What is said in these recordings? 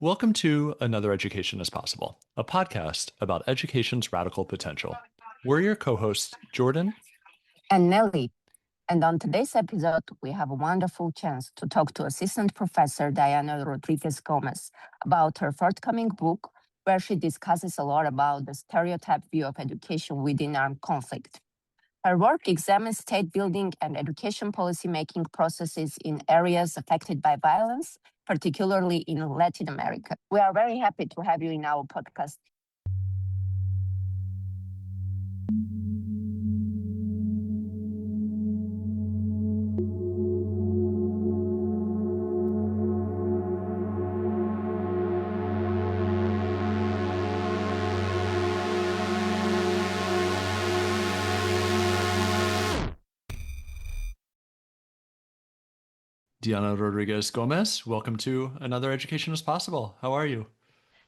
Welcome to Another Education is Possible, a podcast about education's radical potential. We're your co-hosts, Jordan and Neli. And on today's episode, we have a wonderful chance to talk to Assistant Professor Diana Rodríguez Gómez about her forthcoming book, where she discusses a lot about the stereotype view of education within armed conflict. Her work examines state building and education policy-making processes in areas affected by violence, particularly in Latin America. We are very happy to have you in our podcast. Diana Rodríguez Gómez. Welcome to Another Education is Possible. How are you?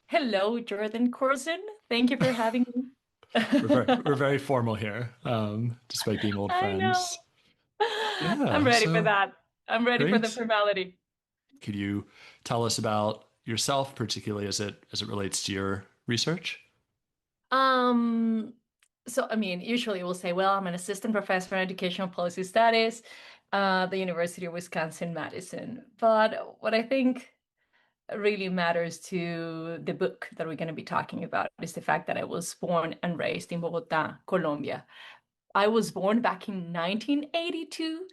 Hello, Jordan Corson. Thank you for having me. We're very formal here, despite being old I know. friends. Yeah, I'm ready for so that. I'm ready for the great. formality. Could you tell us about yourself, particularly as it relates to your research? Um, usually we'll say, well, I'm an assistant professor in educational policy studies, the University of Wisconsin-Madison. But what I think really matters to the book that we're going to be talking about is the fact that I was born and raised in Bogota, Colombia. I was born back in 1982.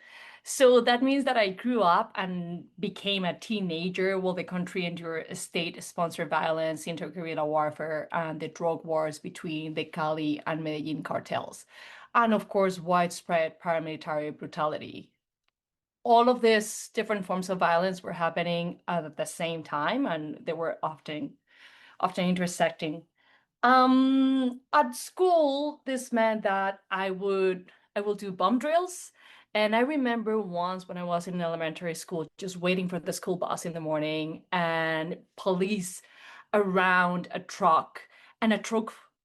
So that means that I grew up and became a teenager while the country endured state-sponsored violence, inter-guerrilla warfare, and the drug wars between the Cali and Medellin cartels. And of course, widespread paramilitary brutality. All of these different forms of violence were happening at the same time, and they were often intersecting. At school, this meant that I will do bomb drills. And I remember once when I was in elementary school, just waiting for the school bus in the morning and police around a truck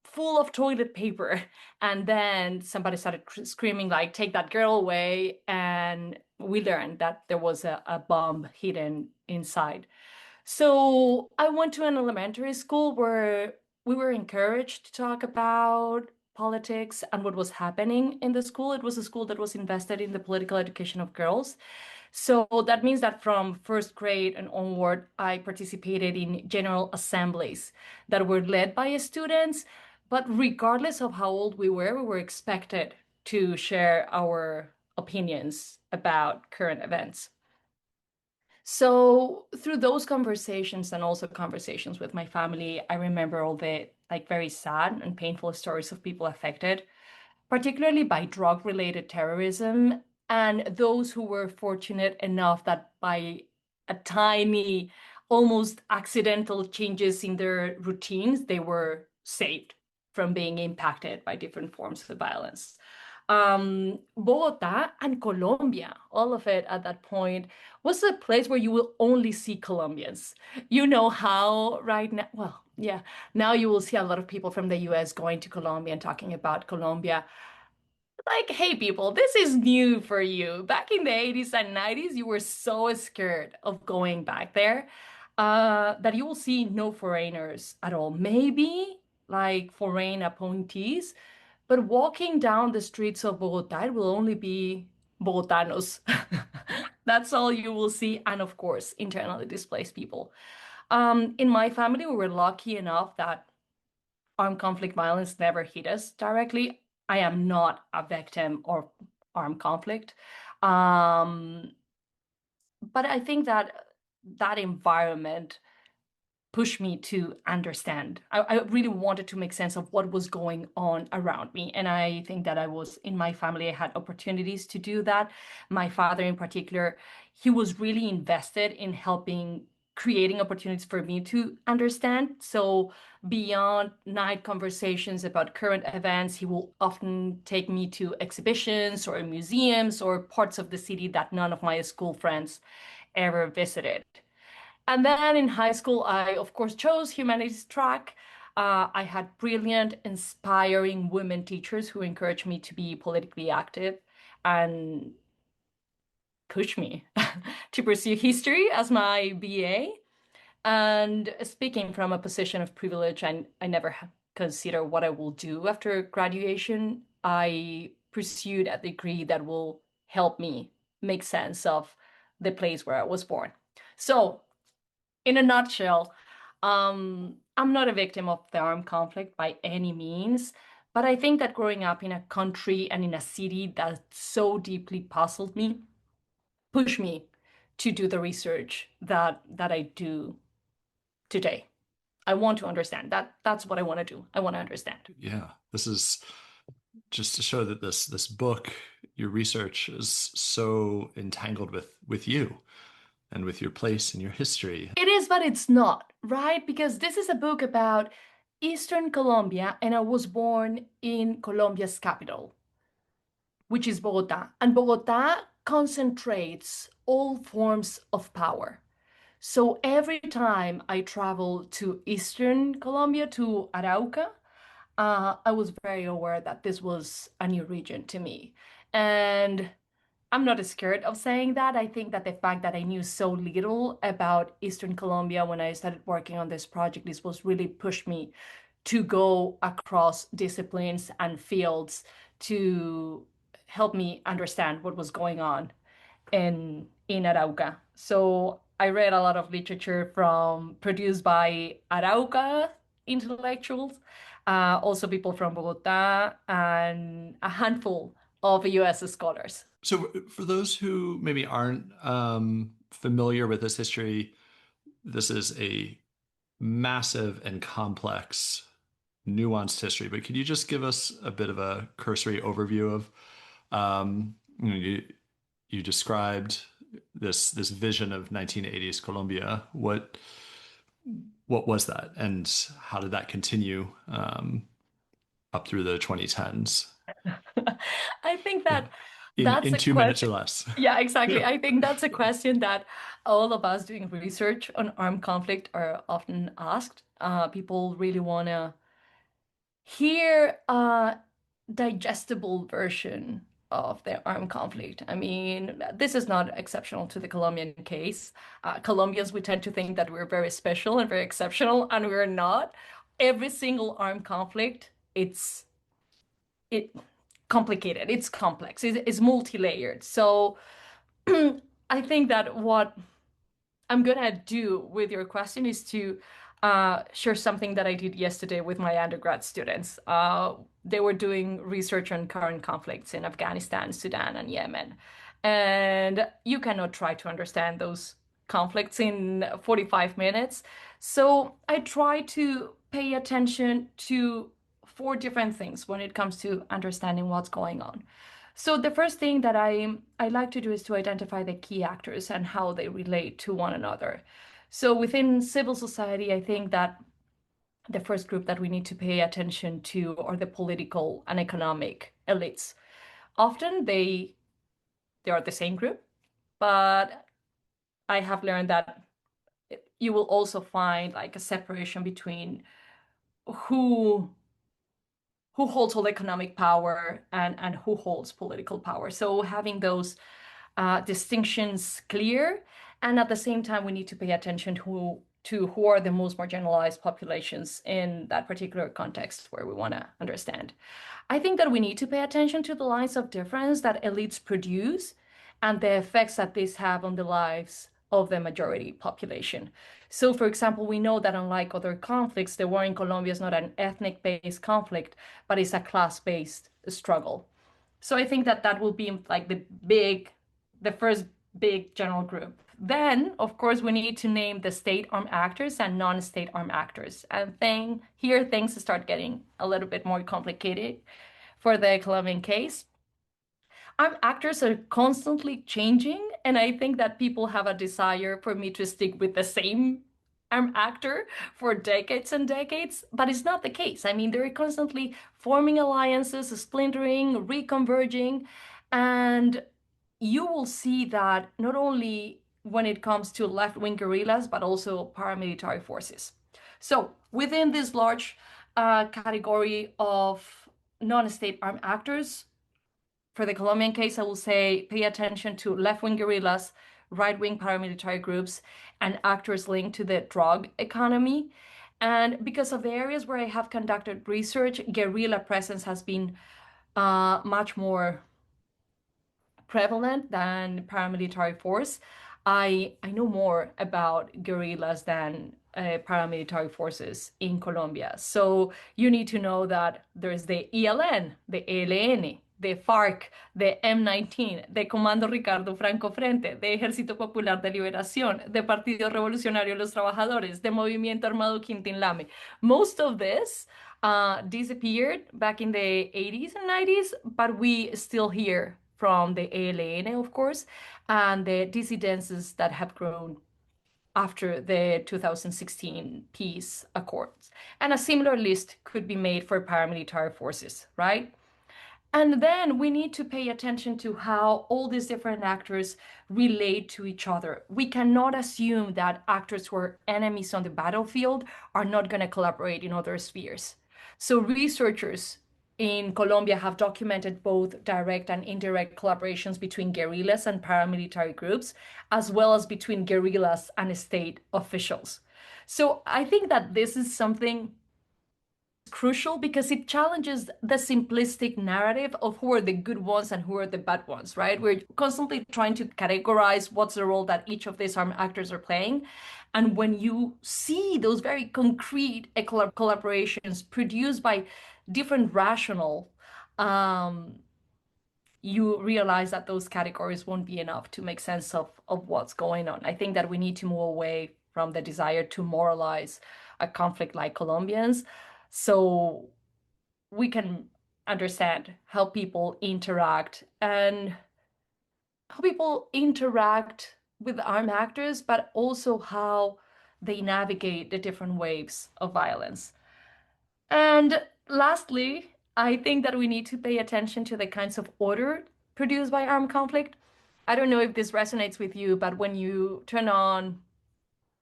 full of toilet paper. And then somebody started screaming like, take that girl away. And we learned that there was a bomb hidden inside. So I went to an elementary school where we were encouraged to talk about politics and what was happening in the school. It was a school that was invested in the political education of girls. So that means that from first grade and onward, I participated in general assemblies that were led by students. But regardless of how old we were expected to share our opinions about current events. So through those conversations and also conversations with my family, I remember all the very sad and painful stories of people affected, particularly by drug-related terrorism, and those who were fortunate enough that by a tiny, almost accidental changes in their routines, they were saved from being impacted by different forms of violence. Bogota and Colombia, all of it at that point was a place where you will only see Colombians. You know how right now, well, yeah, now you will see a lot of people from the US going to Colombia and talking about Colombia. Like, hey, people, this is new for you. Back in the 80s and 90s, you were so scared of going back there that you will see no foreigners at all. Maybe like foreign appointees, but walking down the streets of Bogota, it will only be Bogotanos. That's all you will see. And of course, internally displaced people. In my family, we were lucky enough that armed conflict violence never hit us directly. I am not a victim of armed conflict. But I think that that environment pushed me to understand. I really wanted to make sense of what was going on around me. And I think that I was in my family, I had opportunities to do that. My father in particular, he was really invested in helping creating opportunities for me to understand. So beyond night conversations about current events, he will often take me to exhibitions or museums or parts of the city that none of my school friends ever visited. And then in high school, I, of course, chose humanities track. I had brilliant, inspiring women teachers who encouraged me to be politically active and pushed me to pursue history as my BA. And speaking from a position of privilege, I never consider what I will do after graduation. I pursued a degree that will help me make sense of the place where I was born. So, in a nutshell, I'm not a victim of the armed conflict by any means, but I think that growing up in a country and in a city that so deeply puzzled me pushed me to do the research that I do today. I want to understand that. That's what I want to do. I want to understand. Yeah, this is just to show that this book, your research, is so entangled with you and with your place and your history. It is, but it's not, right? Because this is a book about Eastern Colombia, and I was born in Colombia's capital, which is Bogota. And Bogota concentrates all forms of power. So every time I travel to Eastern Colombia, to Arauca, I was very aware that this was a new region to me. And I'm not scared of saying that. I think that the fact that I knew so little about Eastern Colombia when I started working on this project, this was really pushed me to go across disciplines and fields to help me understand what was going on in Arauca. So I read a lot of literature from produced by Arauca intellectuals, also people from Bogota, and a handful of US scholars. So, for those who maybe aren't familiar with this history, this is a massive and complex, nuanced history. But could you just give us a bit of a cursory overview of, you described this vision of 1980s Colombia. What was that, and how did that continue up through the 2010s? I think that In that's a 2 minutes or question. less. Yeah, exactly. Yeah. I think that's a question that all of us doing research on armed conflict are often asked. People really want to hear a digestible version of the armed conflict. I mean, this is not exceptional to the Colombian case. Colombians, we tend to think that we're very special and very exceptional, and we're not. Every single armed conflict, it complicated, it's complex, it's multi-layered. So I think that what I'm gonna do with your question is to share something that I did yesterday with my undergrad students. They were doing research on current conflicts in Afghanistan, Sudan, and Yemen. And you cannot try to understand those conflicts in 45 minutes. So I try to pay attention to four different things when it comes to understanding what's going on. So the first thing that I like to do is to identify the key actors and how they relate to one another. So within civil society, I think that the first group that we need to pay attention to are the political and economic elites. Often they are the same group, but I have learned that you will also find like a separation between who holds all economic power and who holds political power. So having those distinctions clear, and at the same time, we need to pay attention to who are the most marginalized populations in that particular context where we want to understand. I think that we need to pay attention to the lines of difference that elites produce and the effects that these have on the lives of the majority population. So, for example, we know that unlike other conflicts, the war in Colombia is not an ethnic-based conflict, but it's a class-based struggle. So I think that that will be like the first big general group. Then, of course, we need to name the state armed actors and non-state armed actors. And here things start getting a little bit more complicated for the Colombian case. Armed actors are constantly changing, and I think that people have a desire for me to stick with the same armed actor for decades and decades, but it's not the case. I mean, they're constantly forming alliances, splintering, reconverging, and you will see that not only when it comes to left-wing guerrillas, but also paramilitary forces. So within this large category of non-state armed actors, for the Colombian case, I will say pay attention to left-wing guerrillas, right-wing paramilitary groups, and actors linked to the drug economy. And because of the areas where I have conducted research, guerrilla presence has been much more prevalent than paramilitary force. I know more about guerrillas than paramilitary forces in Colombia. So you need to know that there's the ELN, the ELN, the FARC, the M19, the Comando Ricardo Franco Frente, the Ejército Popular de Liberación, the Partido Revolucionario de los Trabajadores, the Movimiento Armado Quintín-Lame. Most of this disappeared back in the 80s and 90s, but we still hear from the ELN, of course, and the dissidences that have grown after the 2016 peace accords. And a similar list could be made for paramilitary forces, right? And then we need to pay attention to how all these different actors relate to each other. We cannot assume that actors who are enemies on the battlefield are not going to collaborate in other spheres. So researchers in Colombia have documented both direct and indirect collaborations between guerrillas and paramilitary groups, as well as between guerrillas and state officials. So I think that this is something crucial because it challenges the simplistic narrative of who are the good ones and who are the bad ones, right? We're constantly trying to categorize what's the role that each of these armed actors are playing. And when you see those very concrete collaborations produced by different rational, you realize that those categories won't be enough to make sense of what's going on. I think that we need to move away from the desire to moralize a conflict like Colombians, so we can understand how people interact and how people interact with armed actors, but also how they navigate the different waves of violence. And lastly, I think that we need to pay attention to the kinds of order produced by armed conflict. I don't know if this resonates with you, but when you turn on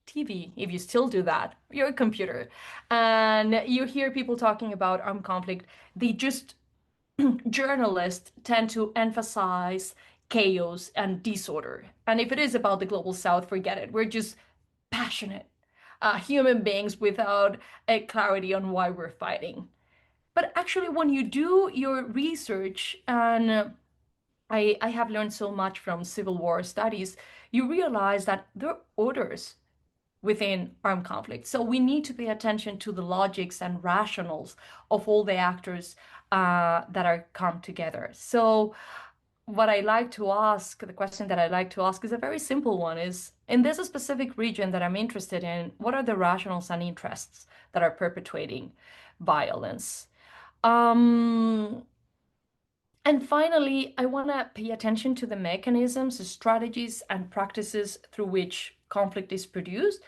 TV, if you still do that, your computer, and you hear people talking about armed conflict, journalists tend to emphasize chaos and disorder. And if it is about the global south, forget it. We're just passionate human beings without a clarity on why we're fighting. But actually, when you do your research, and I have learned so much from Civil War studies, you realize that there are orders within armed conflict. So we need to pay attention to the logics and rationals of all the actors that are come together. So what I like to ask, the question that I like to ask is a very simple one, is in this specific region that I'm interested in, what are the rationals and interests that are perpetuating violence? And finally, I want to pay attention to the mechanisms, strategies, and practices through which conflict is produced.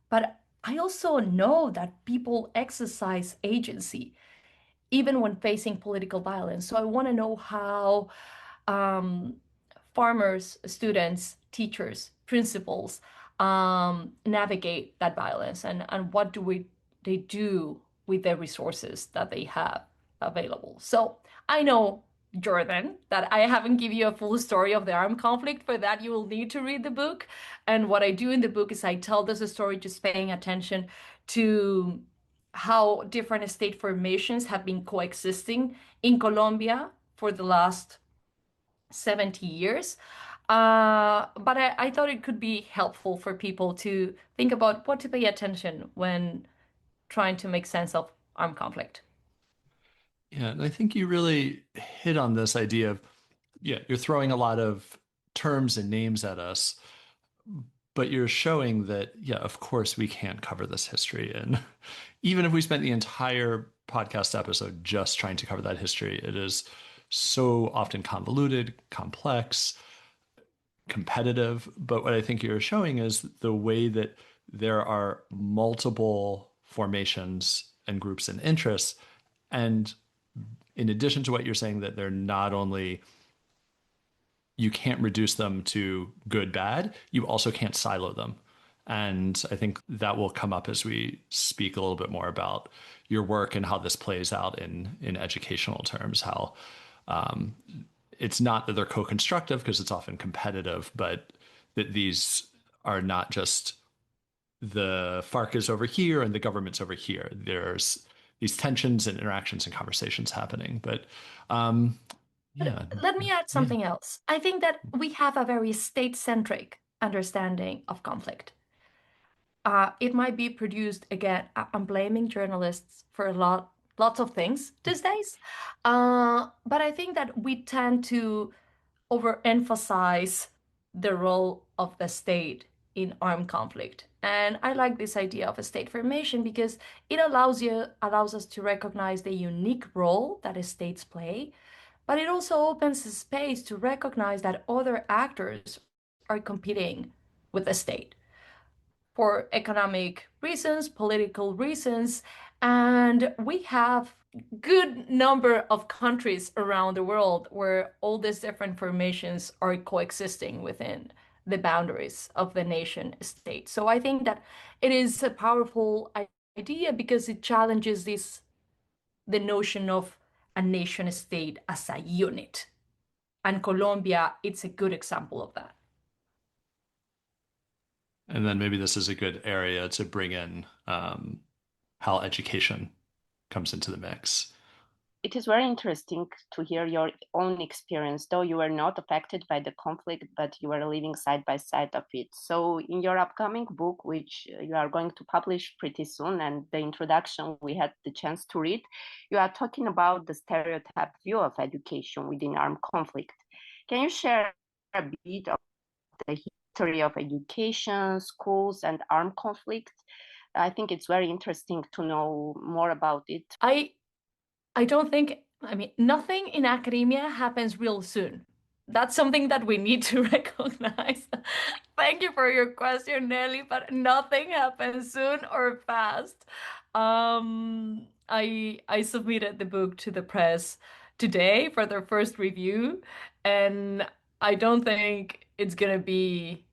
But I also know that people exercise agency, even when facing political violence. So I want to know how farmers, students, teachers, principals navigate that violence, and what they do with the resources that they have available. So I know, Jordan, that I haven't given you a full story of the armed conflict. For that, you will need to read the book. And what I do in the book is I tell this story just paying attention to how different state formations have been coexisting in Colombia for the last 70 years. But I thought it could be helpful for people to think about what to pay attention when trying to make sense of armed conflict. Yeah, and I think you really hit on this idea of, yeah, you're throwing a lot of terms and names at us, but you're showing that, yeah, of course we can't cover this history. And even if we spent the entire podcast episode just trying to cover that history, it is so often convoluted, complex, competitive. But what I think you're showing is the way that there are multiple formations and groups and interests. And in addition to what you're saying, that they're not only, you can't reduce them to good, bad, you also can't silo them. And I think that will come up as we speak a little bit more about your work and how this plays out in educational terms, how it's not that they're co-constructive, because it's often competitive, but that these are not just the FARC is over here and the government's over here. There's these tensions and interactions and conversations happening. But yeah, let me add yeah. something else. I think that we have a very state-centric understanding of conflict. It might be produced again. I'm blaming journalists for lots of things these days, but I think that we tend to overemphasize the role of the state in armed conflict. And I like this idea of a state formation because it allows us to recognize the unique role that states play, but it also opens a space to recognize that other actors are competing with the state for economic reasons, political reasons, and we have good number of countries around the world where all these different formations are coexisting within the boundaries of the nation state. So I think that it is a powerful idea because it challenges the notion of a nation state as a unit. And Colombia, it's a good example of that. And then maybe this is a good area to bring in how education comes into the mix. It is very interesting to hear your own experience, though you were not affected by the conflict, but you were living side by side of it. So in your upcoming book, which you are going to publish pretty soon, and the introduction we had the chance to read, you are talking about the stereotype view of education within armed conflict. Can you share a bit of the history of education, schools, and armed conflict? I think it's very interesting to know more about it. I don't think, I mean, nothing in academia happens real soon. That's something that we need to recognize. Thank you for your question, Nelly, but nothing happens soon or fast. I submitted the book to the press today for their first review, and I don't think it's gonna be,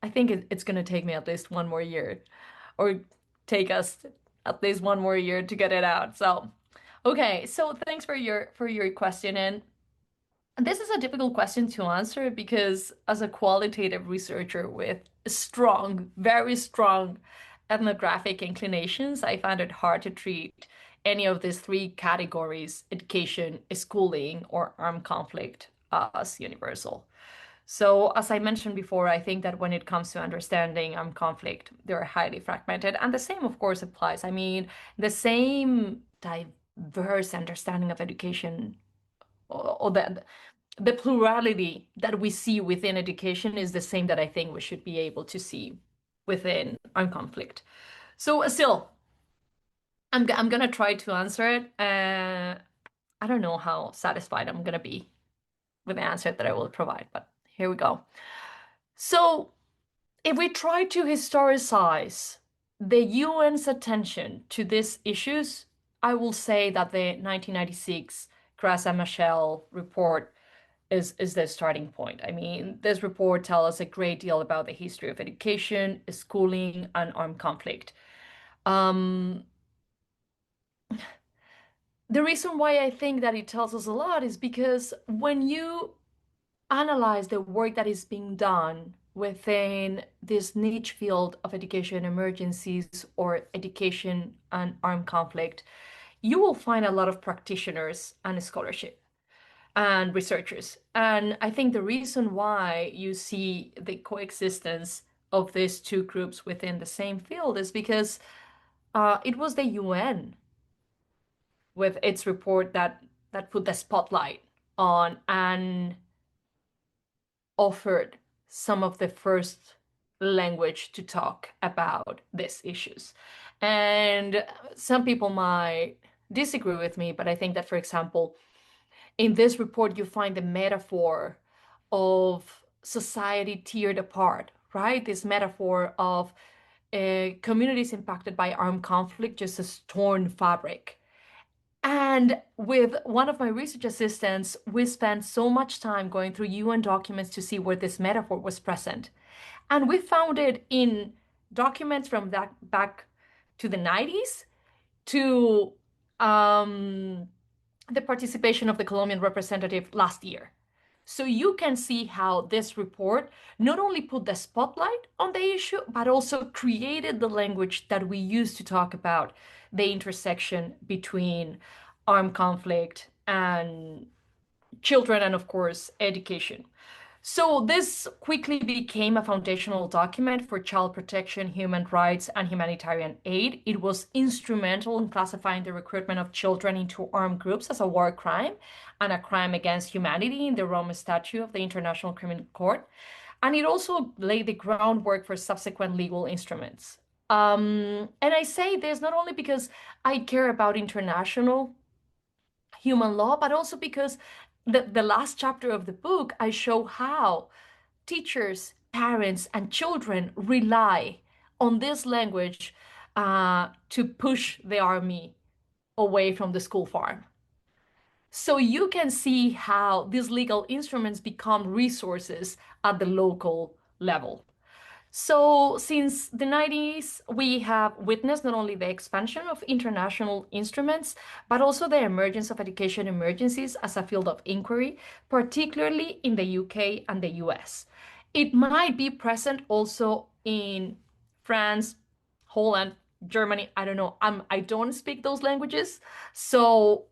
I think it's gonna take me at least one more year, or take us at least one more year to get it out. So okay, so thanks for your question, and this is a difficult question to answer because as a qualitative researcher with strong, very strong ethnographic inclinations, I found it hard to treat any of these three categories, education, schooling, or armed conflict, as universal. So, as I mentioned before, I think that when it comes to understanding conflict, they're highly fragmented. And the same, of course, applies. I mean, the same diverse understanding of education, or the plurality that we see within education is the same that I think we should be able to see within armed conflict. So, still, I'm gonna try to answer it. I don't know how satisfied I'm gonna be with the answer that I will provide, but here we go. So, if we try to historicize the UN's attention to these issues, I will say that the 1996 Grasa-Machel report is the starting point. I mean, this report tells us a great deal about the history of education, schooling, and armed conflict. The reason why I think that it tells us a lot is because when you analyze the work that is being done within this niche field of education emergencies or education and armed conflict, you will find a lot of practitioners and scholarship and researchers. And I think the reason why you see the coexistence of these two groups within the same field is because it was the UN with its report that put the spotlight on and offered some of the first language to talk about these issues. And some people might disagree with me, but I think that, for example, in this report, you find the metaphor of society tiered apart, right? This metaphor of communities impacted by armed conflict just as torn fabric. And with one of my research assistants, we spent so much time going through UN documents to see where this metaphor was present. And we found it in documents from that back to the 90s to the participation of the Colombian representative last year. So you can see how this report not only put the spotlight on the issue, but also created the language that we use to talk about the intersection between armed conflict and children and, of course, education. So this quickly became a foundational document for child protection, human rights, and humanitarian aid. It was instrumental in classifying the recruitment of children into armed groups as a war crime and a crime against humanity in the Rome Statute of the International Criminal Court. And it also laid the groundwork for subsequent legal instruments. And I say this not only because I care about international human law, but also because the last chapter of the book, I show how teachers, parents, and children rely on this language to push the army away from the school farm. So you can see how these legal instruments become resources at the local level. So since the 90s, we have witnessed not only the expansion of international instruments, but also the emergence of education emergencies as a field of inquiry, particularly in the UK and the US. It might be present also in France, Holland, Germany. I don't know. I don't speak those languages, so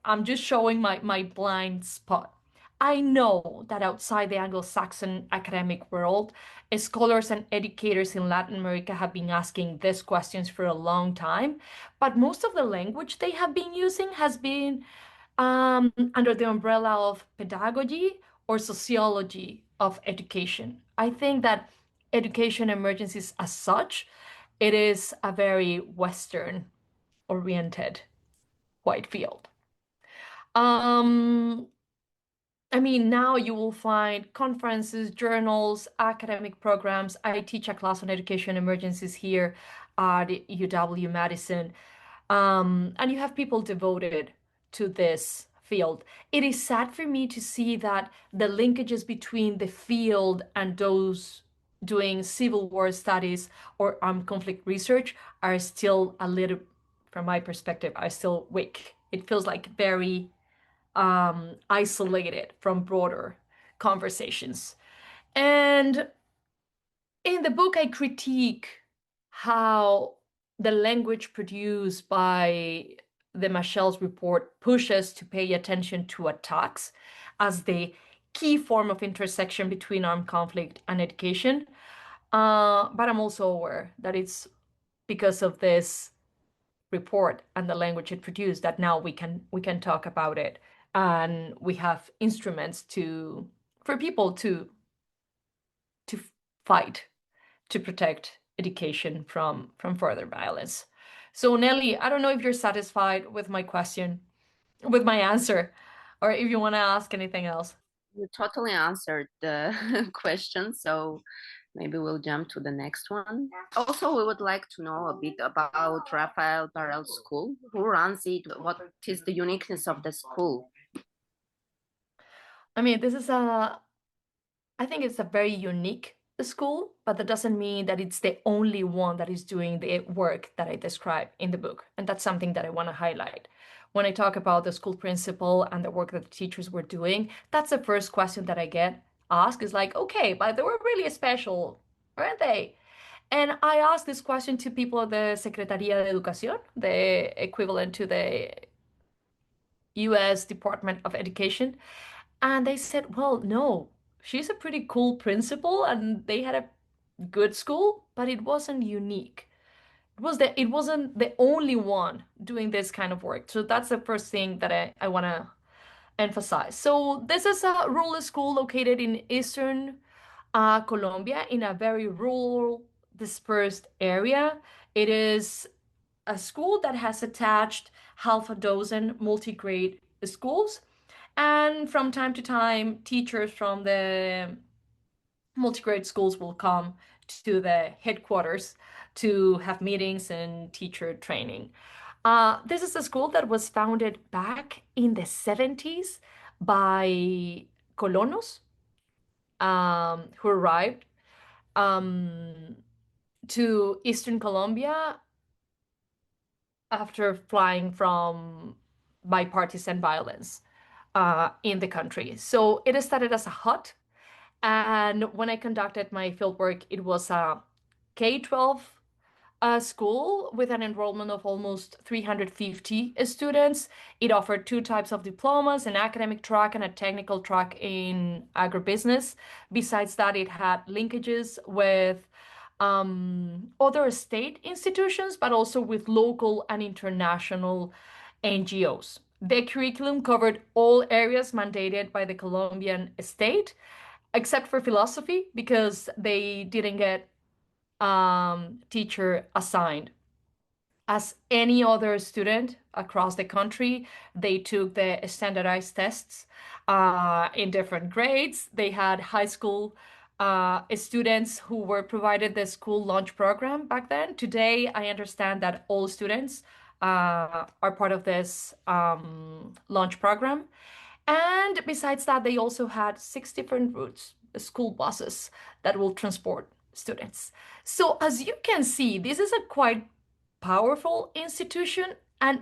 I'm just showing my blind spot. I know that outside the Anglo-Saxon academic world, scholars and educators in Latin America have been asking these questions for a long time, but most of the language they have been using has been under the umbrella of pedagogy or sociology of education. I think that education emergencies as such, it is a very Western oriented white field. Um, I mean, now you will find conferences, journals, academic programs. I teach a class on education emergencies here at UW Madison. And you have people devoted to this field. It is sad for me to see that the linkages between the field and those doing Civil War studies or armed conflict research are still a little, from my perspective, are still weak. It feels like very isolated from broader conversations. And in the book, I critique how the language produced by the Michel's report pushes to pay attention to attacks as the key form of intersection between armed conflict and education. But I'm also aware that it's because of this report and the language it produced that now we can talk about it, and we have instruments to for people to fight to protect education from further violence. So Nelly, I don't know if you're satisfied with my question, with my answer, or if you want to ask anything else. You totally answered the question, so maybe we'll jump to the next one. Also, we would like to know a bit about Rafael Barrel's school. Who runs it? What is the uniqueness of the school? I mean, I think it's a very unique school, but that doesn't mean that it's the only one that is doing the work that I describe in the book. And that's something that I want to highlight. When I talk about the school principal and the work that the teachers were doing, that's the first question that I get asked is like, okay, but they were really special, weren't they? And I asked this question to people at the Secretaría de Educación, the equivalent to the US Department of Education. And they said, well, no, she's a pretty cool principal and they had a good school, but it wasn't unique. It wasn't the only one doing this kind of work. So that's the first thing that I want to emphasize. So this is a rural school located in eastern Colombia in a very rural, dispersed area. It is a school that has attached half a dozen multi-grade schools. And from time to time, teachers from the multi-grade schools will come to the headquarters to have meetings and teacher training. This is a school that was founded back in the 70s by colonos who arrived um, to Eastern Colombia after flying from bipartisan violence. in the country. So it started as a hut. And when I conducted my fieldwork, it was a K-12 school with an enrollment of almost 350 students. It offered two types of diplomas, an academic track and a technical track in agribusiness. Besides that, it had linkages with other state institutions, but also with local and international NGOs. The curriculum covered all areas mandated by the Colombian state, except for philosophy, because they didn't get teacher assigned. As any other student across the country, they took the standardized tests in different grades. They had high school students who were provided the school lunch program back then. Today, I understand that all students are part of this lunch program. And besides that, they also had 6 different routes, school buses that will transport students. So as you can see, this is a quite powerful institution, and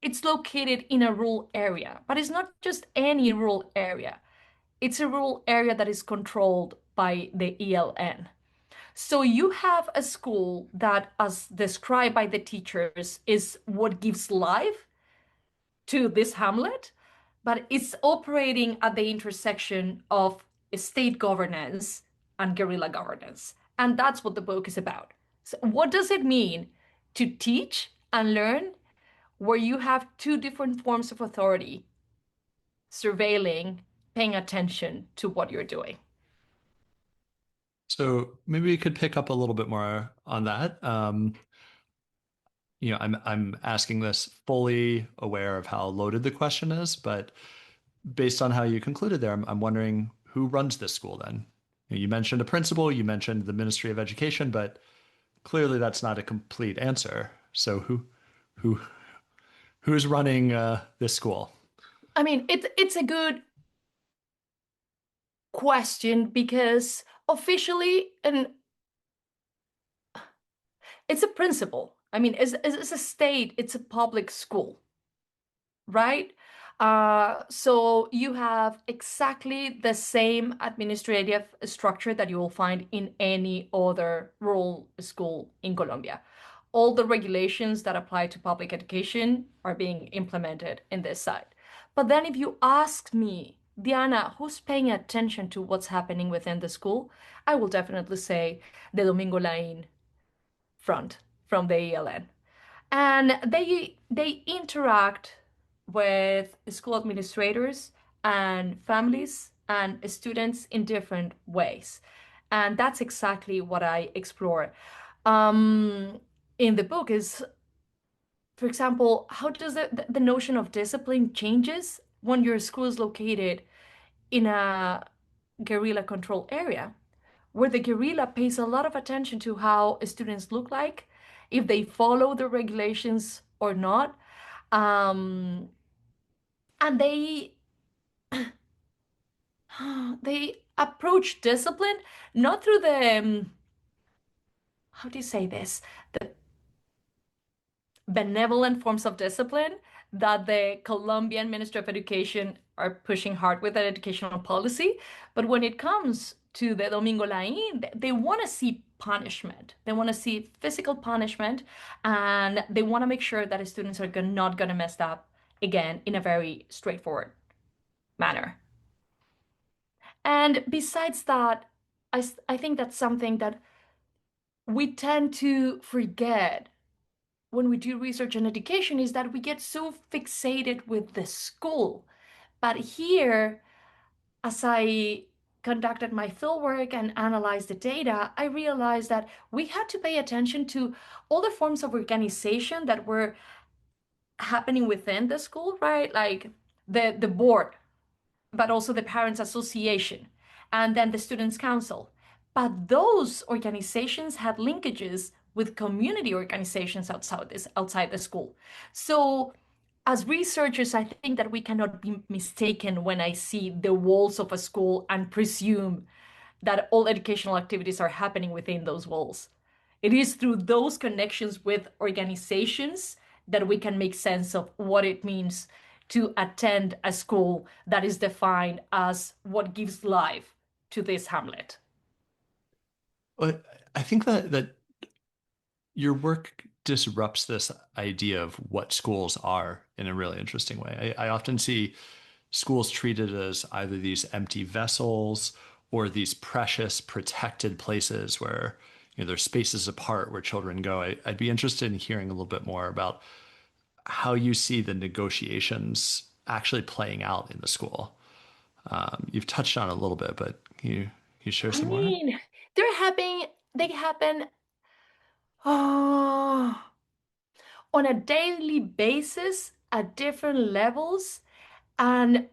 it's located in a rural area. But it's not just any rural area. It's a rural area that is controlled by the ELN. So you have a school that, as described by the teachers, is what gives life to this hamlet, but it's operating at the intersection of state governance and guerrilla governance. And that's what the book is about. So what does it mean to teach and learn where you have two different forms of authority surveilling, paying attention to what you're doing? So maybe we could pick up a little bit more on that. I'm asking this fully aware of how loaded the question is, but based on how you concluded there, I'm wondering who runs this school then? You mentioned a principal, you mentioned the Ministry of Education, but clearly that's not a complete answer. So who's running this school? I mean, it's a good question because officially, and it's a principal. I mean, it's a state, it's a public school, right? So you have exactly the same administrative structure that you will find in any other rural school in Colombia. All the regulations that apply to public education are being implemented in this side. But then if you ask me, Diana, who's paying attention to what's happening within the school? I will definitely say the Domingo Lain front from the ELN. And they interact with school administrators and families and students in different ways. And that's exactly what I explore in the book is, for example, how does the notion of discipline changes when your school is located in a guerrilla control area, where the guerrilla pays a lot of attention to how students look like, if they follow the regulations or not. And they approach discipline not through the how do you say this, the benevolent forms of discipline that the Colombian Ministry of Education are pushing hard with their educational policy. But when it comes to the Domingo Lain, they want to see punishment. They want to see physical punishment, and they want to make sure that students are not going to mess up again in a very straightforward manner. And besides that, I think that's something that we tend to forget when we do research on education, is that we get so fixated with the school. But here, as I conducted my fieldwork and analyzed the data, I realized that we had to pay attention to all the forms of organization that were happening within the school, right? Like the board, but also the parents association, and then the students council. But those organizations had linkages with community organizations outside the school. So as researchers, I think that we cannot be mistaken when I see the walls of a school and presume that all educational activities are happening within those walls. It is through those connections with organizations that we can make sense of what it means to attend a school that is defined as what gives life to this hamlet. Well, I think that your work disrupts this idea of what schools are in a really interesting way. I often see schools treated as either these empty vessels or these precious protected places where there's spaces apart where children go. I'd be interested in hearing a little bit more about how you see the negotiations actually playing out in the school. You've touched on it a little bit, but you share some more? They happen on a daily basis at different levels, and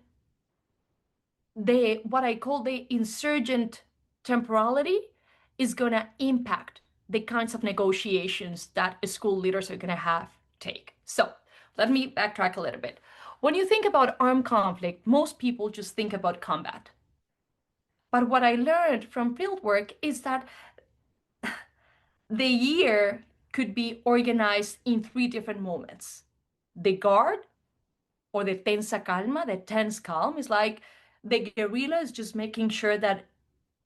what I call the insurgent temporality is going to impact the kinds of negotiations that school leaders are going to take. So let me backtrack a little bit. When you think about armed conflict, most people just think about combat. But what I learned from fieldwork is that the year could be organized in 3 different moments. The guard, or the tensa calma, the tense calm, is like the guerrilla is just making sure that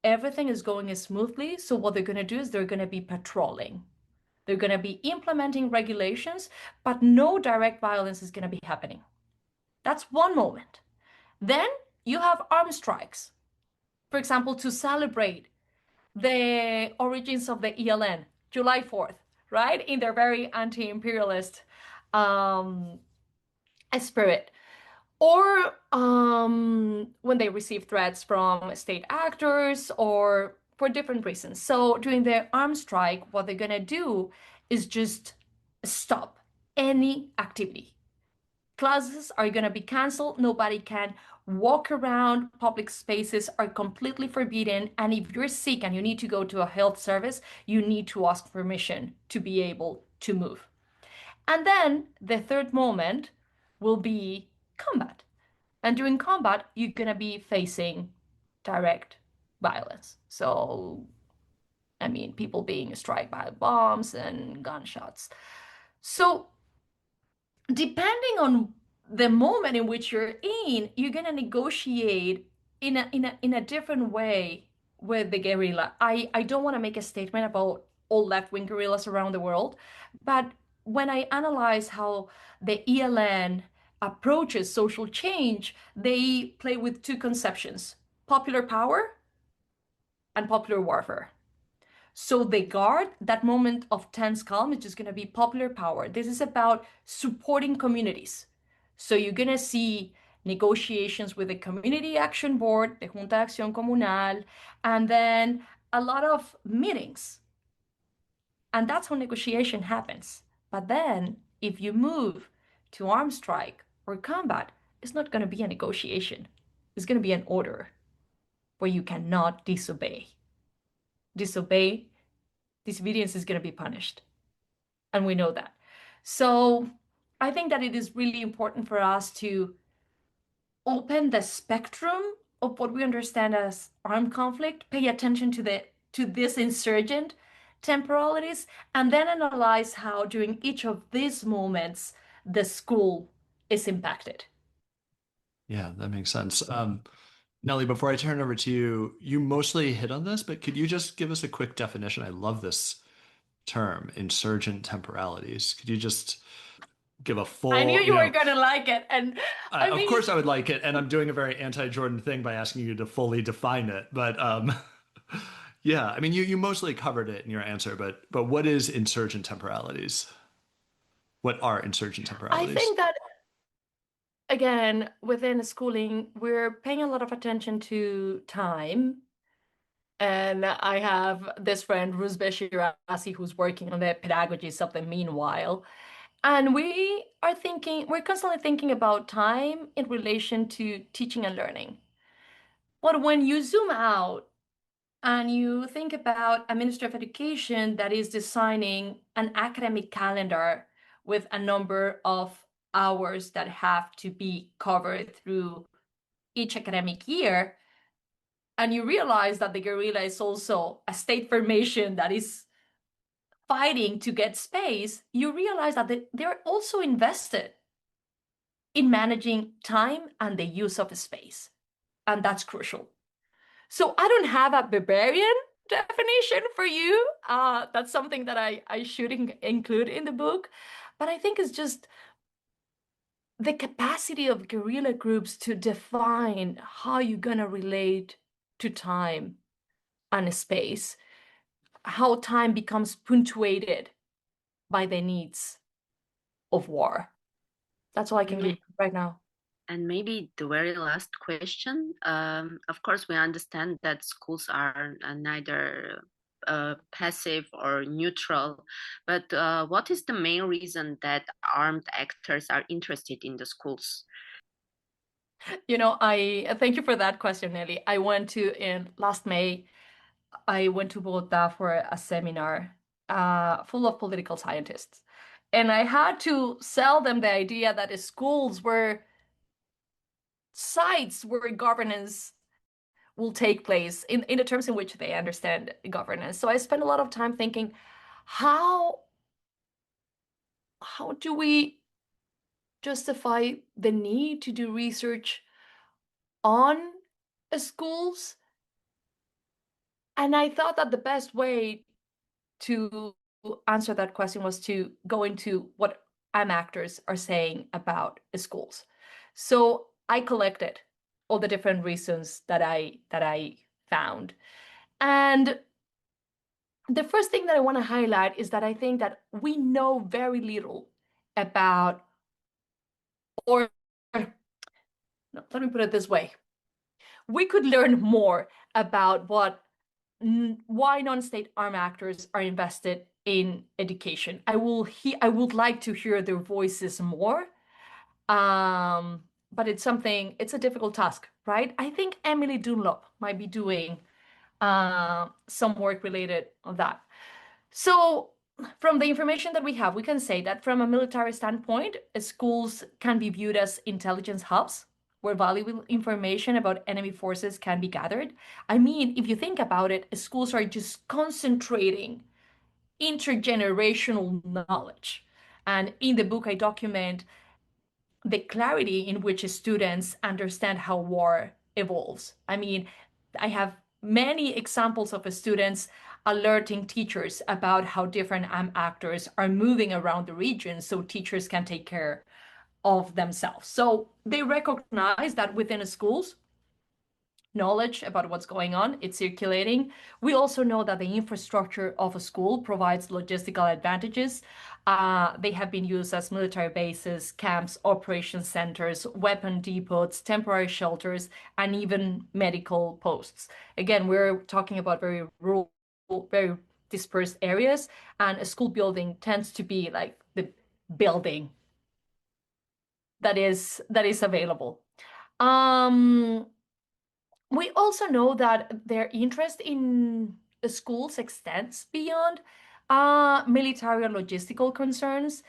everything is going smoothly. So what they're going to do is they're going to be patrolling. They're going to be implementing regulations, but no direct violence is going to be happening. That's one moment. Then you have armed strikes. For example, to celebrate the origins of the ELN, July 4th, right? In their very anti-imperialist spirit. Or when they receive threats from state actors or for different reasons. So during the armed strike, what they're going to do is just stop any activity. Classes are going to be canceled. Nobody can walk around. Public spaces are completely forbidden. And if you're sick and you need to go to a health service, you need to ask permission to be able to move. And then the third moment will be combat. And during combat, you're going to be facing direct violence. So, I mean, people being struck by bombs and gunshots. So, depending on the moment in which you're in, you're going to negotiate in a different way with the guerrilla. I don't want to make a statement about all left-wing guerrillas around the world, but when I analyze how the ELN approaches social change, they play with 2 conceptions: popular power and popular warfare. So the guard, that moment of tense calm, is just going to be popular power. This is about supporting communities. So you're going to see negotiations with the Community Action Board, the Junta de Acción Comunal, and then a lot of meetings. And that's how negotiation happens. But then if you move to armed strike or combat, it's not going to be a negotiation. It's going to be an order where you cannot disobey. Disobedience is going to be punished. And we know that. So I think that it is really important for us to open the spectrum of what we understand as armed conflict, pay attention to this insurgent temporalities, and then analyze how during each of these moments the school is impacted. Yeah, that makes sense. Nelly, before I turn it over to you, you mostly hit on this, but could you just give us a quick definition? I love this term, insurgent temporalities. Could you just give a full, I knew you were going to like it. And of course I would like it. And I'm doing a very anti-Jordan thing by asking you to fully define it. But yeah, I mean, you mostly covered it in your answer, but what is insurgent temporalities? What are insurgent temporalities? I think that, again, within schooling, we're paying a lot of attention to time. And I have this friend, Ruzbe Shirazi, who's working on the pedagogies of the meanwhile. And we're constantly thinking about time in relation to teaching and learning. But when you zoom out and you think about a Ministry of Education that is designing an academic calendar with a number of hours that have to be covered through each academic year, and you realize that the guerrilla is also a state formation that is fighting to get space, you realize that they're also invested in managing time and the use of space. And that's crucial. So I don't have a barbarian definition for you. That's something that I should include in the book. But I think it's just the capacity of guerrilla groups to define how you're going to relate to time and space, how time becomes punctuated by the needs of war. That's all I can give right now. And maybe the very last question. Of course, we understand that schools are neither passive or neutral, but what is the main reason that armed actors are interested in the schools? I thank you for that question, Nelly. In last May, I went to Bogota for a seminar full of political scientists. And I had to sell them the idea that the schools were sites where governance will take place in the terms in which they understand governance. So I spent a lot of time thinking, how do we justify the need to do research on schools? And I thought that the best way to answer that question was to go into what actors are saying about schools. So I collected all the different reasons that I found. And the first thing that I want to highlight is that I think that we know very little about, or no, let me put it this way. We could learn more about why non-state armed actors are invested in education. I would like to hear their voices more. But it's a difficult task, right? I think Emily Dunlop might be doing some work related on that. So from the information that we have, we can say that from a military standpoint, schools can be viewed as intelligence hubs where valuable information about enemy forces can be gathered. I mean, if you think about it, schools are just concentrating intergenerational knowledge. And in the book, I document the clarity in which students understand how war evolves. I mean, I have many examples of students alerting teachers about how different actors are moving around the region so teachers can take care of themselves. So they recognize that within schools, knowledge about what's going on, it's circulating. We also know that the infrastructure of a school provides logistical advantages. They have been used as military bases, camps, operation centers, weapon depots, temporary shelters, and even medical posts. Again, we're talking about very rural, very dispersed areas, and a school building tends to be like the building that is available. We also know that their interest in the schools extends beyond military or logistical concerns.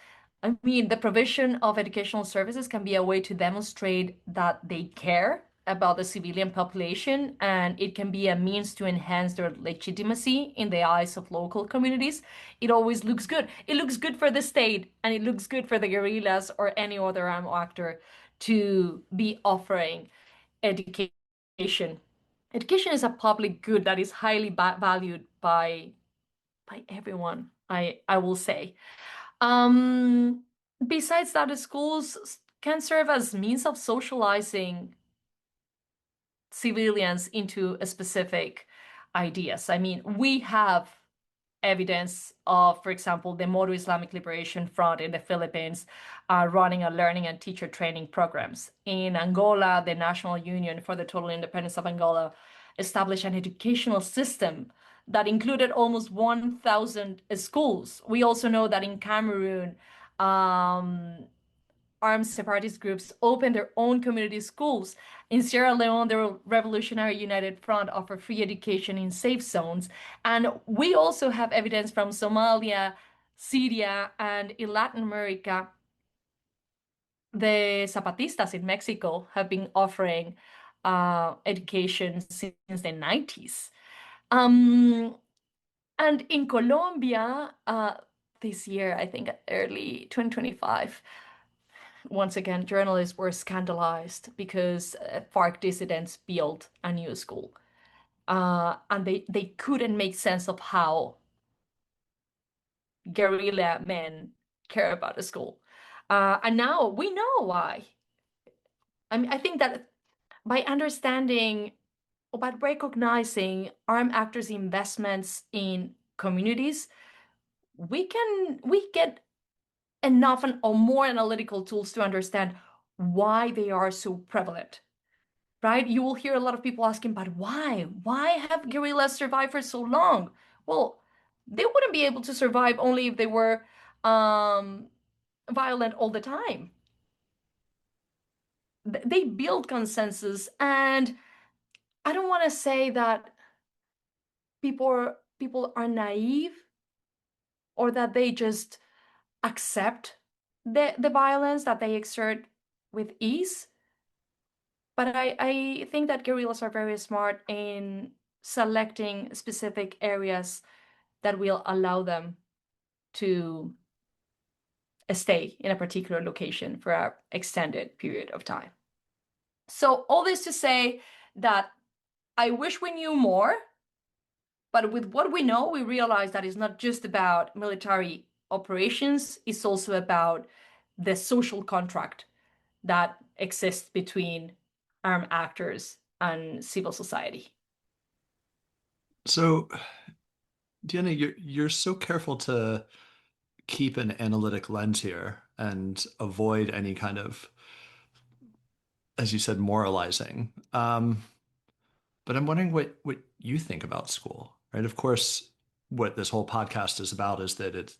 I mean, the provision of educational services can be a way to demonstrate that they care about the civilian population, and it can be a means to enhance their legitimacy in the eyes of local communities. It always looks good. It looks good for the state, and it looks good for the guerrillas or any other armed actor to be offering education. Education is a public good that is highly valued by everyone, I will say. Besides that, the schools can serve as means of socializing civilians into a specific ideas. I mean, we have evidence of, for example, the Moro Islamic Liberation Front in the Philippines running a learning and teacher training programs. In Angola, the National Union for the Total Independence of Angola established an educational system that included almost 1,000 schools. We also know that in Cameroon, armed separatist groups opened their own community schools. In Sierra Leone, the Revolutionary United Front offered free education in safe zones. And we also have evidence from Somalia, Syria, and in Latin America, the Zapatistas in Mexico have been offering education since the 90s. And in Colombia, this year, I think early 2025, once again, journalists were scandalized because FARC dissidents built a new school. And they couldn't make sense of how guerrilla men care about the school. And now we know why. I mean, I think that by understanding, or by recognizing armed actors' investments in communities, we get enough or more analytical tools to understand why they are so prevalent, right? You will hear a lot of people asking, but why? Why have guerrillas survived for so long? Well, they wouldn't be able to survive only if they were violent all the time. They build consensus, and I don't want to say that people are naive or that they just accept the violence that they exert with ease. But I think that guerrillas are very smart in selecting specific areas that will allow them to stay in a particular location for an extended period of time. So all this to say that I wish we knew more, but with what we know, we realize that it's not just about military operations, it's also about the social contract that exists between armed actors and civil society. So, Diana, you're so careful to keep an analytic lens here and avoid any kind of, as you said, moralizing. But I'm wondering what you think about school, right? Of course, what this whole podcast is about is that it's,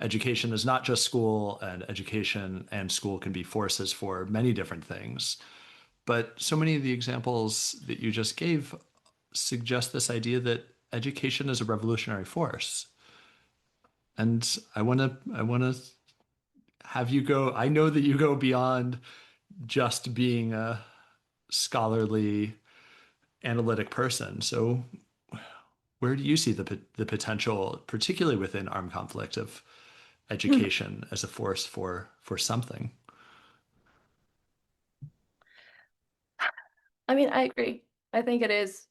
education is not just school, and education and school can be forces for many different things. But so many of the examples that you just gave suggest this idea that education is a revolutionary force. And I want to have you go. I know that you go beyond just being a scholarly analytic person. So where do you see the potential, particularly within armed conflict, of education as a force for something? I mean, I agree. I think it is.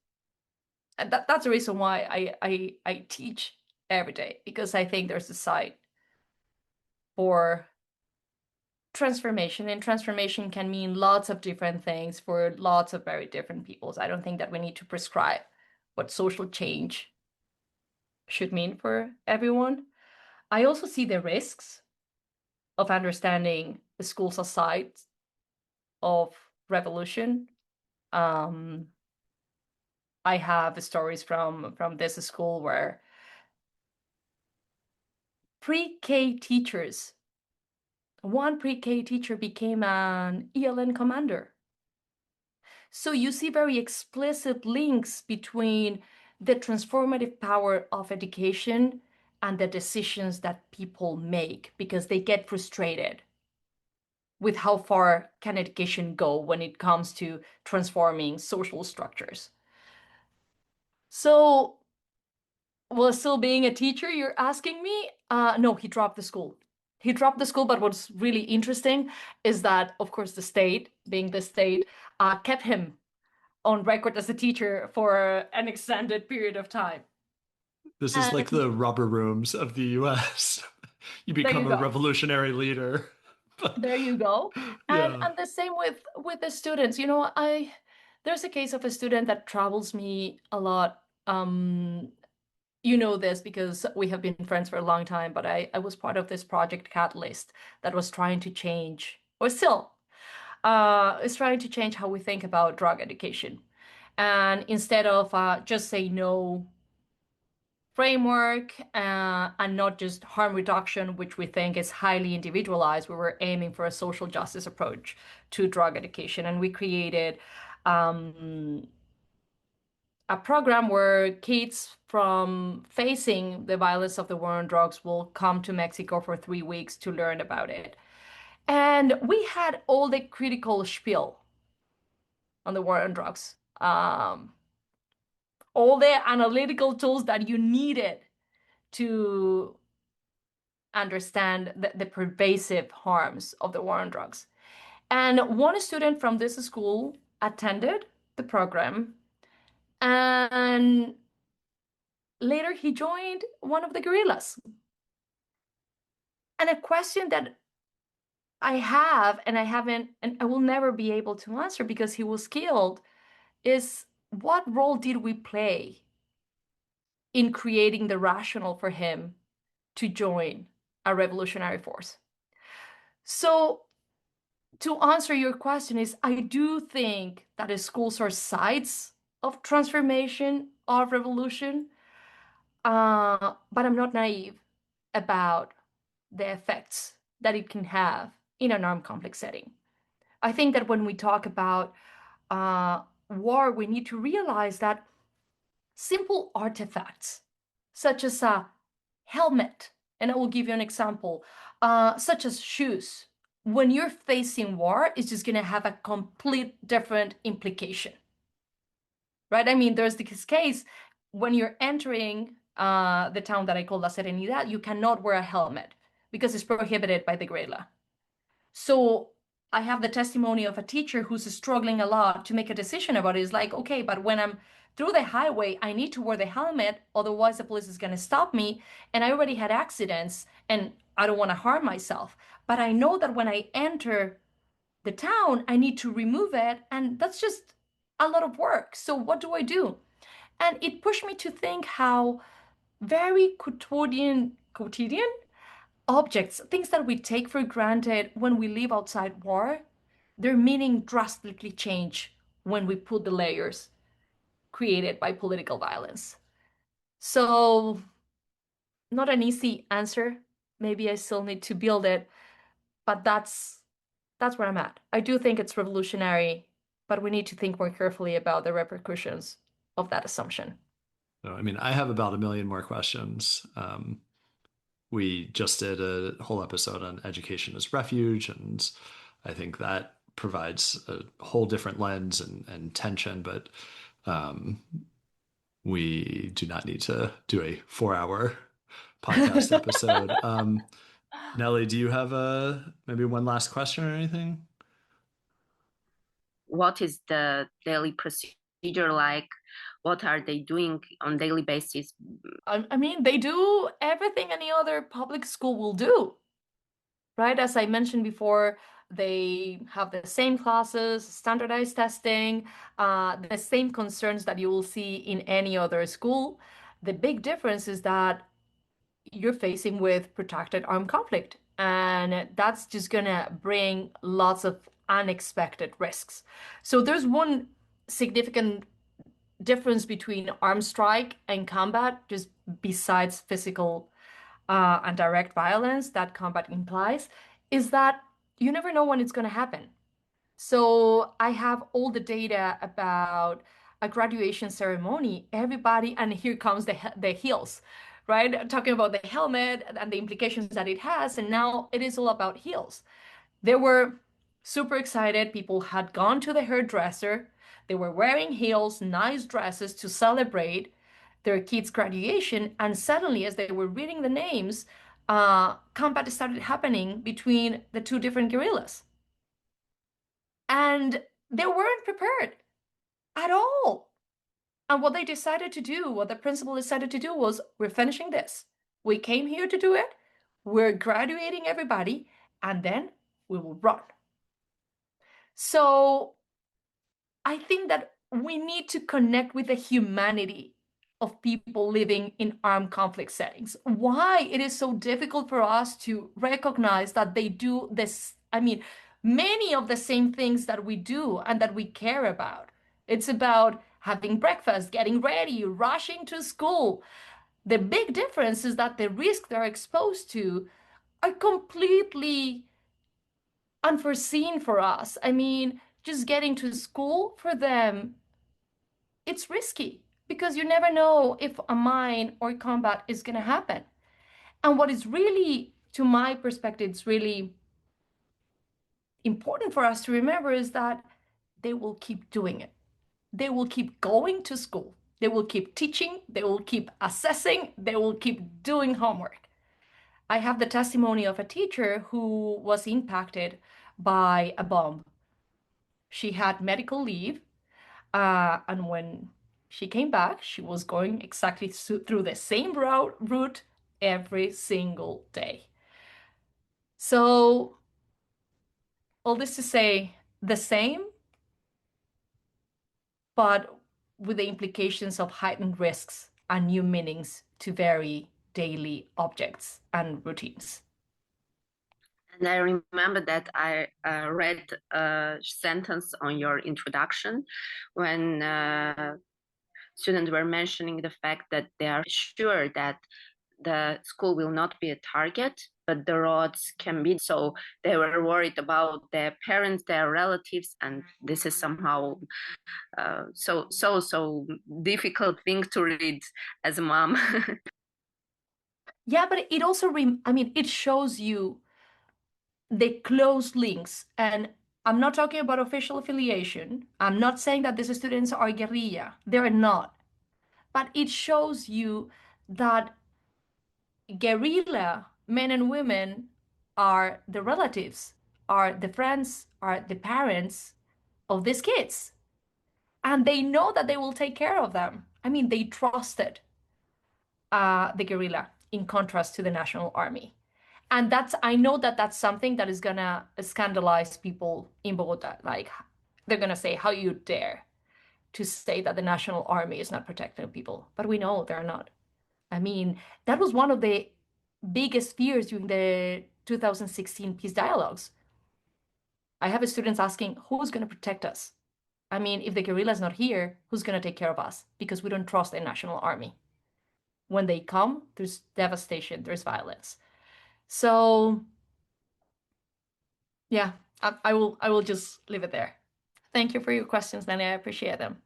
And that's the reason why I teach every day, because I think there's a site for transformation, and transformation can mean lots of different things for lots of very different peoples. I don't think that we need to prescribe what social change should mean for everyone. I also see the risks of understanding the schools as sites of revolution. Um, I have stories from this school where pre-K teachers, one pre-K teacher became an ELN commander. So you see very explicit links between the transformative power of education and the decisions that people make, because they get frustrated with how far can education go when it comes to transforming social structures. So, while still being a teacher, you're asking me? No, he dropped the school. He dropped the school, but what's really interesting is that, of course, the state, being the state, kept him on record as a teacher for an extended period of time. This is like And the rubber rooms of the US. You there become you a go. revolutionary leader. There you go. And Yeah. and the same with the students. You know, there's a case of a student that troubles me a lot. You know this because we have been friends for a long time, but I was part of this project Catalyst that was trying to change, or still is trying to change how we think about drug education. And instead of just say no framework and not just harm reduction, which we think is highly individualized, we were aiming for a social justice approach to drug education. And we created a program where kids from facing the violence of the war on drugs will come to Mexico for 3 weeks to learn about it. And we had all the critical spiel on the war on drugs, all the analytical tools that you needed to understand the pervasive harms of the war on drugs. And one student from this school attended the program, and later he joined one of the guerrillas. And a question that I have, and I haven't, and I will never be able to answer because he was killed, is what role did we play in creating the rationale for him to join a revolutionary force? So to answer your question is, I do think that the schools are sites of transformation, of revolution, but I'm not naive about the effects that it can have in an armed conflict setting. I think that when we talk about war, we need to realize that simple artifacts, such as a helmet, and I will give you an example, such as shoes, when you're facing war, it's just going to have a complete different implication, right? I mean, there's this case when you're entering the town that I call La Serenidad, you cannot wear a helmet because it's prohibited by the guerrilla. So I have the testimony of a teacher who's struggling a lot to make a decision about it. It's like, okay, but when I'm through the highway, I need to wear the helmet, otherwise the police is going to stop me. And I already had accidents and I don't want to harm myself. But I know that when I enter the town, I need to remove it. And that's just a lot of work. So what do I do? And it pushed me to think how very quotidian objects, things that we take for granted when we live outside war, their meaning drastically change when we put the layers created by political violence. So, not an easy answer. Maybe I still need to build it, but that's where I'm at. I do think it's revolutionary, but we need to think more carefully about the repercussions of that assumption. So, I mean, I have about a million more questions. We just did a whole episode on education as refuge, and I think that provides a whole different lens and tension, but we do not need to do a 4-hour podcast episode. Neli, do you have maybe one last question or anything? What is the daily procedure like? What are they doing on daily basis? I mean, they do everything any other public school will do, right? As I mentioned before, they have the same classes, standardized testing, the same concerns that you will see in any other school. The big difference is that you're facing with protracted armed conflict, and that's just gonna bring lots of unexpected risks. So there's one significant difference between armed strike and combat, just besides physical and direct violence that combat implies, is that you never know when it's going to happen. So I have all the data about a graduation ceremony, everybody, and here comes the heels, right? Talking about the helmet and the implications that it has, and now it is all about heels. They were super excited. People had gone to the hairdresser. They were wearing heels, nice dresses to celebrate their kids' graduation. And suddenly, as they were reading the names, combat started happening between the two different guerrillas. And they weren't prepared at all. And what they decided to do, what the principal decided to do was, we're finishing this. We came here to do it. We're graduating everybody, and then we will run. So I think that we need to connect with the humanity of people living in armed conflict settings. Why it is so difficult for us to recognize that they do this, I mean, many of the same things that we do and that we care about. It's about having breakfast, getting ready, rushing to school. The big difference is that the risks they're exposed to are completely unforeseen for us. I mean, just getting to school for them, it's risky because you never know if a mine or combat is going to happen. And what is really, to my perspective, it's really important for us to remember is that they will keep doing it. They will keep going to school. They will keep teaching. They will keep assessing. They will keep doing homework. I have the testimony of a teacher who was impacted by a bomb. She had medical leave, and when she came back, she was going exactly through the same route every single day. So, all this to say, the same, but with the implications of heightened risks and new meanings to very daily objects and routines. And I remember that I read a sentence on your introduction when students were mentioning the fact that they are sure that the school will not be a target, but the roads can be. So they were worried about their parents, their relatives, and this is somehow so difficult thing to read as a mom. Yeah, but it also, it shows you the close links. And I'm not talking about official affiliation. I'm not saying that these students are guerrilla. They're not. But it shows you that guerrilla men and women are the relatives, are the friends, are the parents of these kids. And they know that they will take care of them. They trusted the guerrilla in contrast to the National Army. And I know that that's something that is gonna scandalize people in Bogota. Like, they're gonna say, how you dare to say that the National Army is not protecting people. But we know they're not. That was one of the biggest fears during the 2016 peace dialogues. I have students asking, who's gonna protect us? If the guerrilla is not here, who's gonna take care of us? Because we don't trust the National Army. When they come, there's devastation, there's violence. So, yeah, I will just leave it there. Thank you for your questions, Nani. I appreciate them.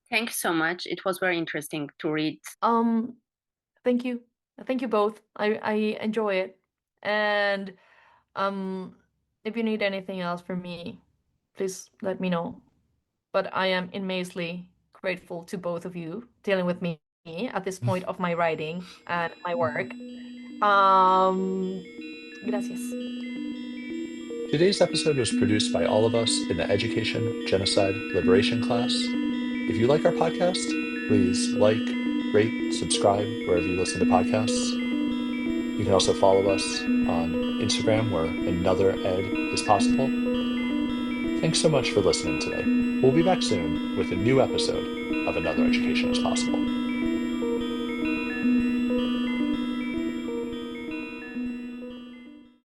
Thank you so much. It was very interesting to read. Thank you. Thank you both. I enjoy it. And if you need anything else from me, please let me know. But I am immensely grateful to both of you dealing with me at this point of my writing and my work. Gracias. Today's episode was produced by all of us in the Education, Genocide, Liberation class. If you like our podcast, please like, rate, subscribe wherever you listen to podcasts. You can also follow us on Instagram, where Another Ed is possible. Thanks so much for listening today. We'll be back soon with a new episode of Another Education is Possible.